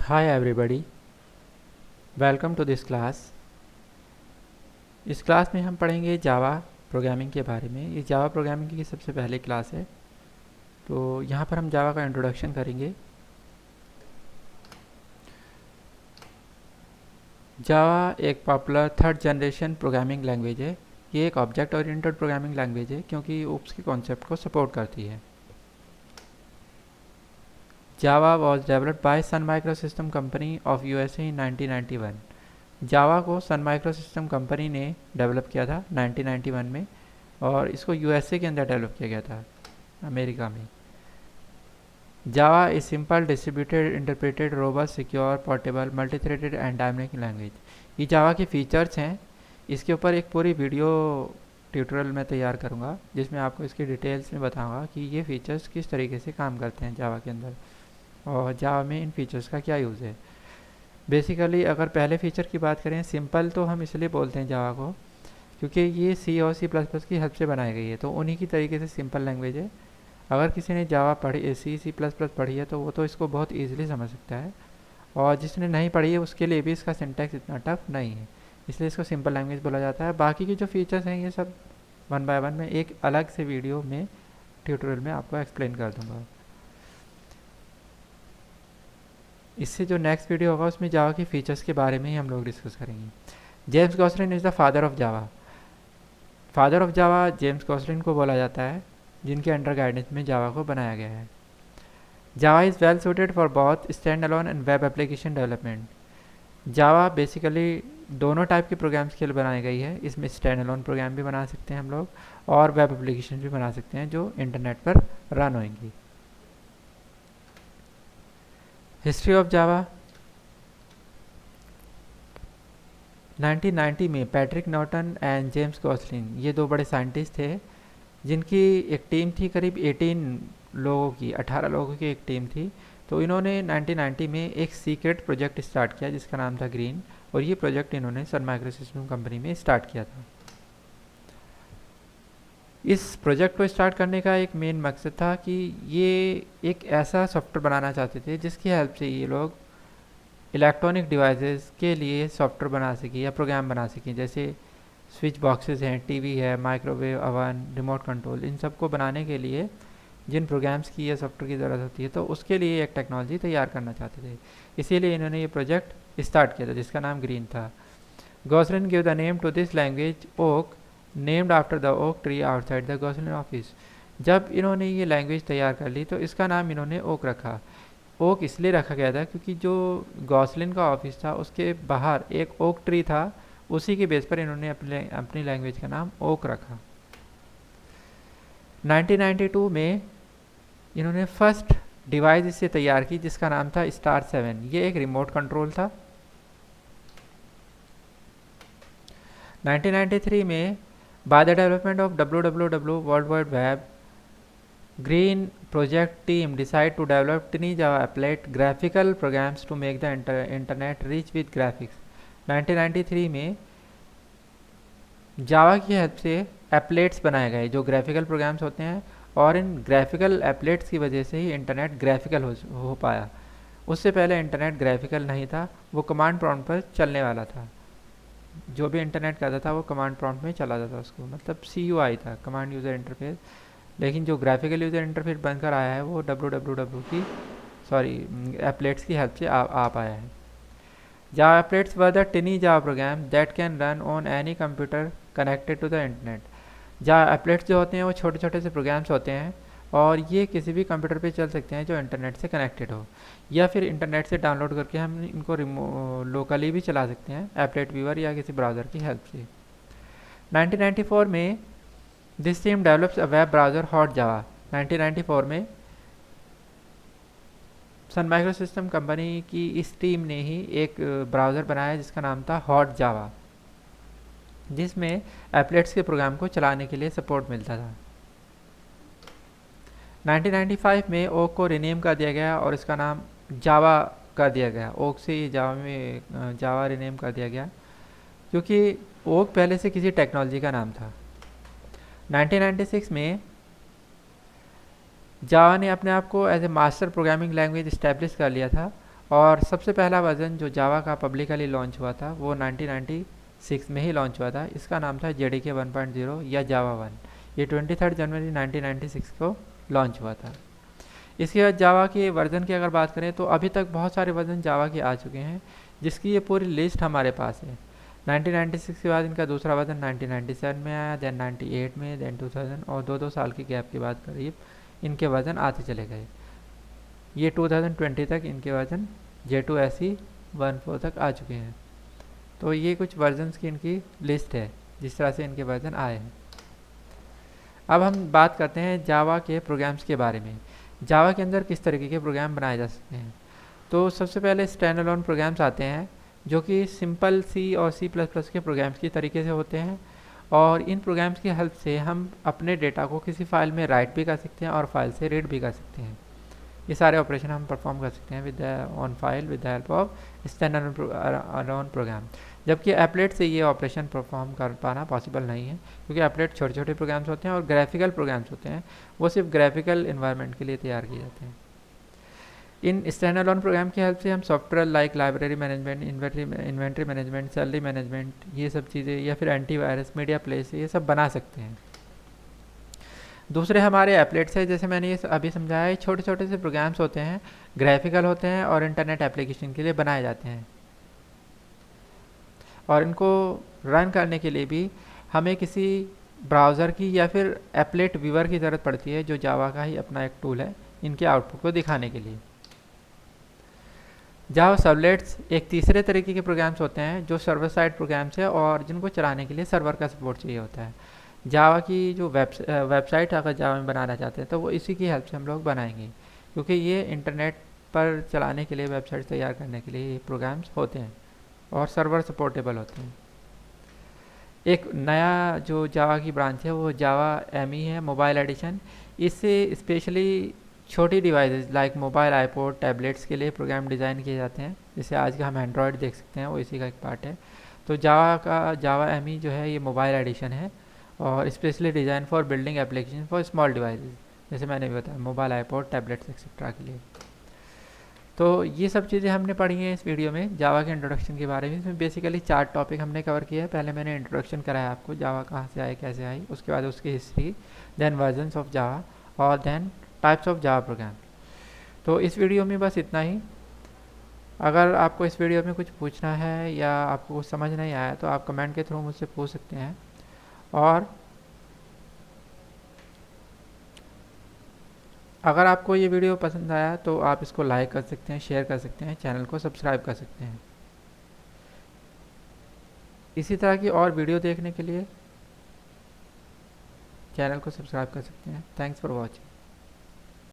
Hi everybody, welcome to this class। इस class में हम पढ़ेंगे जावा प्रोग्रामिंग के बारे में। ये जावा प्रोग्रामिंग की सबसे पहली क्लास है, तो यहाँ पर हम जावा का इंट्रोडक्शन करेंगे। जावा एक popular third generation programming language है। ये एक ऑब्जेक्ट ओरिएंटेड प्रोग्रामिंग लैंग्वेज है क्योंकि ओप्स के कॉन्सेप्ट को सपोर्ट करती है। Java was developed by Sun Microsystem company of USA in 1991। Java को सन माइक्रोसिस्टम कंपनी ने डेवलप किया था 1991 में, और इसको यूएसए के अंदर डेवलप किया गया था, अमेरिका में। Java is simple distributed interpreted robust secure portable multi threaded and dynamic language. ये जावा के फीचर्स हैं। इसके ऊपर एक पूरी वीडियो ट्यूटोरियल मैं तैयार करूँगा जिसमें आपको इसकी डिटेल्स में बताऊँगा कि ये फीचर्स किस तरीके से काम करते हैं जावा के अंदर, और जावा में इन फीचर्स का क्या यूज़ है। बेसिकली अगर पहले फीचर की बात करें, सिंपल तो हम इसलिए बोलते हैं जावा को क्योंकि ये सी और सी प्लस प्लस की हेल्प से बनाई गई है, तो उन्हीं की तरीके से सिंपल लैंग्वेज है। अगर किसी ने जावा पढ़ी, सी प्लस प्लस पढ़ी है, तो वो तो इसको बहुत ईजिली समझ सकता है, और जिसने नहीं पढ़ी है उसके लिए भी इसका सिंटैक्स इतना टफ नहीं है, इसलिए इसको सिंपल लैंग्वेज बोला जाता है। बाकी के जो फीचर्स हैं ये सब वन बाय वन में एक अलग से वीडियो में ट्यूटोरियल में आपको एक्सप्लेन कर दूँगा। इससे जो नेक्स्ट वीडियो होगा उसमें जावा के फीचर्स के बारे में ही हम लोग डिस्कस करेंगे। James गॉसलिन is the father of Java. Father of Java James गॉसलिन को बोला जाता है, जिनके अंडर गाइडेंस में जावा को बनाया गया है। जावा is well suited for both stand alone and web application development. Java basically दोनों टाइप के प्रोग्राम्स के लिए बनाई गई है। इसमें स्टैंड अलोन प्रोग्राम भी बना सकते हैं हम लोग, और वेब एप्लीकेशन भी बना सकते हैं जो इंटरनेट पर रन होंगी। History of Java. 1990 में पैट्रिक नॉर्टन एंड जेम्स गॉसलिन, ये दो बड़े साइंटिस्ट थे जिनकी एक टीम थी, करीब 18 लोगों की एक टीम थी। तो इन्होंने 1990 में एक सीक्रेट प्रोजेक्ट स्टार्ट किया जिसका नाम था ग्रीन, और ये प्रोजेक्ट इन्होंने सन माइक्रोसिस्टम कंपनी में स्टार्ट किया था। इस प्रोजेक्ट को स्टार्ट करने का एक मेन मकसद था कि ये एक ऐसा सॉफ्टवेयर बनाना चाहते थे जिसकी हेल्प से ये लोग इलेक्ट्रॉनिक डिवाइसेस के लिए सॉफ्टवेयर बना सकें या प्रोग्राम बना सकें, जैसे स्विच बॉक्सेस हैं, टीवी है, माइक्रोवेव ओवन, रिमोट कंट्रोल। इन सब को बनाने के लिए जिन प्रोग्राम्स की या सॉफ्टवेयर की ज़रूरत होती है, तो उसके लिए एक टेक्नोलॉजी तैयार करना चाहते थे। इसीलिए इन्होंने ये प्रोजेक्ट स्टार्ट किया था जिसका नाम ग्रीन था। Gosling give the name to this language Oak, named after the oak tree outside the Gosling office. जब इन्होंने ये लैंग्वेज तैयार कर ली तो इसका नाम इन्होंने ओक रखा। ओक इसलिए रखा गया था क्योंकि जो गॉसलिन का ऑफिस था उसके बाहर एक ओक ट्री था, उसी के बेस पर इन्होंने अपनी लैंग्वेज का नाम ओक रखा। 1992 में इन्होंने फर्स्ट डिवाइस इससे तैयार की जिसका नाम था स्टार 7। ये एक रिमोट कंट्रोल था। 1993 में by the development of WWW world wide web, Green project team decide to develop tiny Java applet graphical programs to make the internet rich with graphics. 1993 में जावा की हेल्प से एप्लेट्स बनाए गए जो ग्राफिकल प्रोग्राम्स होते हैं, और इन ग्राफिकल एप्लेट्स की वजह से ही इंटरनेट ग्राफिकल हो पाया। उससे पहले इंटरनेट ग्राफिकल नहीं था, वो कमांड प्रॉम्प्ट पर चलने वाला था। जो भी इंटरनेट करता था वो कमांड प्रॉम्प्ट में चला जाता था, उसको मतलब CUI था, कमांड यूज़र इंटरफेस। लेकिन जो ग्राफिकल यूज़र इंटरफेस बनकर आया है वो एप्लेट्स की हेल्प से आ पाया है। Java applets were the tiny Java program that can run on any computer connected to the internet. Java applets जो होते हैं वो छोटे छोटे से प्रोग्राम्स होते हैं, और ये किसी भी कंप्यूटर पे चल सकते हैं जो इंटरनेट से कनेक्टेड हो, या फिर इंटरनेट से डाउनलोड करके हम इनको लोकली भी चला सकते हैं एप्लेट व्यूअर या किसी ब्राउज़र की हेल्प से। 1994 में this team develops a web browser HotJava. 1994 में सन माइक्रोसिस्टम कंपनी की इस टीम ने ही एक ब्राउज़र बनाया जिसका नाम था हॉट जावा, जिसमें एप्लेट्स के प्रोग्राम को चलाने के लिए सपोर्ट मिलता था। 1995 में ओक को रिनेम कर दिया गया और इसका नाम जावा कर दिया गया। ओक से जावा रिनेम कर दिया गया क्योंकि ओक पहले से किसी टेक्नोलॉजी का नाम था। 1996 में जावा ने अपने आप को as a master programming language establish कर लिया था, और सबसे पहला वर्जन जो जावा का पब्लिकली लॉन्च हुआ था वो 1996 में ही लॉन्च हुआ था। इसका नाम था JDK 1.0 या जावा 1। ये 23 जनवरी 1996 को लॉन्च हुआ था। इसके बाद जावा के वर्जन की अगर बात करें तो अभी तक बहुत सारे वर्जन जावा के आ चुके हैं, जिसकी ये पूरी लिस्ट हमारे पास है। 1996 के बाद इनका दूसरा वर्जन 1997 में आया, देन 98 में, देन 2000 और 2-2 साल की गैप के बाद करीब इनके वर्जन आते चले गए। ये 2020 तक इनके वर्जन J2 SE 1.4 तक आ चुके हैं। तो ये कुछ वर्जन्स की इनकी लिस्ट है जिस तरह से इनके वर्जन आए हैं। अब हम बात करते हैं जावा के प्रोग्राम्स के बारे में। जावा के अंदर किस तरीके के प्रोग्राम बनाए जा सकते हैं। तो सबसे पहले स्टैंड अलोन प्रोग्राम्स आते हैं जो कि सिंपल C और C++ के प्रोग्राम्स की तरीके से होते हैं, और इन प्रोग्राम्स की हेल्प से हम अपने डेटा को किसी फाइल में राइट भी कर सकते हैं और फाइल से रीड भी कर सकते हैं। ये सारे ऑपरेशन हम परफॉर्म कर सकते हैं with on file with the help of stand alone program. जबकि एप्लेट से ये ऑपरेशन परफॉर्म कर पाना पॉसिबल नहीं है, क्योंकि एप्लेट छोटे छोटे प्रोग्राम्स होते हैं और ग्राफिकल प्रोग्राम्स होते हैं, वो सिर्फ ग्राफिकल इन्वायरमेंट के लिए तैयार किए जाते हैं। इन स्टैंड अलोन प्रोग्राम की हेल्प से हम software like library management, inventory management, salary management, ये सब चीज़ें, या फिर एंटीवायरस, मीडिया प्लेस, ये सब बना सकते हैं। दूसरे हमारे एप्लेट्स है, जैसे मैंने ये अभी समझाया, ये छोटे छोटे से प्रोग्राम्स होते हैं, ग्राफिकल होते हैं और इंटरनेट एप्लीकेशन के लिए बनाए जाते हैं। और इनको रन करने के लिए भी हमें किसी ब्राउज़र की या फिर एप्लेट व्यूअर की ज़रूरत पड़ती है, जो जावा का ही अपना एक टूल है इनके आउटपुट को दिखाने के लिए। जावा सर्वलेट्स एक तीसरे तरीके के प्रोग्राम्स होते हैं जो सर्वर साइड प्रोग्राम्स है और जिनको चलाने के लिए सर्वर का सपोर्ट चाहिए होता है। जावा की जो वेबसाइट अगर जावा में बनाना चाहते हैं तो वो इसी की हेल्प से हम लोग बनाएंगे, क्योंकि ये इंटरनेट पर चलाने के लिए, वेबसाइट तैयार करने के लिए ये प्रोग्राम्स होते हैं और सर्वर सपोर्टेबल होते हैं। एक नया जो जावा की ब्रांच है वो जावा ME है, मोबाइल एडिशन। इससे स्पेशली छोटी devices like mobile, iPod, tablets के लिए प्रोग्राम डिज़ाइन किए जाते हैं। जैसे आज का हम एंड्रॉयड देख सकते हैं, वो इसी का एक पार्ट है। तो जावा ME जो है ये मोबाइल एडिशन है और specially design for building application for small devices, जैसे मैंने भी बताया, मोबाइल, आईपॉड, टैबलेट्स एक्सेट्रा के लिए। तो ये सब चीज़ें हमने पढ़ी हैं इस वीडियो में जावा के इंट्रोडक्शन के बारे में। इसमें बेसिकली 4 टॉपिक हमने कवर किया है। पहले मैंने इंट्रोडक्शन कराया आपको, जावा कहाँ से आई, कैसे आई, उसके बाद उसकी history, then versions of Java और then types of Java program. तो इस वीडियो में बस इतना ही। अगर आपको इस वीडियो में कुछ पूछना है या आपको कुछ समझ नहीं आया तो आप कमेंट के थ्रू मुझसे पूछ सकते हैं। और अगर आपको ये वीडियो पसंद आया तो आप इसको लाइक कर सकते हैं, शेयर कर सकते हैं, चैनल को सब्सक्राइब कर सकते हैं। इसी तरह की और वीडियो देखने के लिए चैनल को सब्सक्राइब कर सकते हैं। Thanks for watching.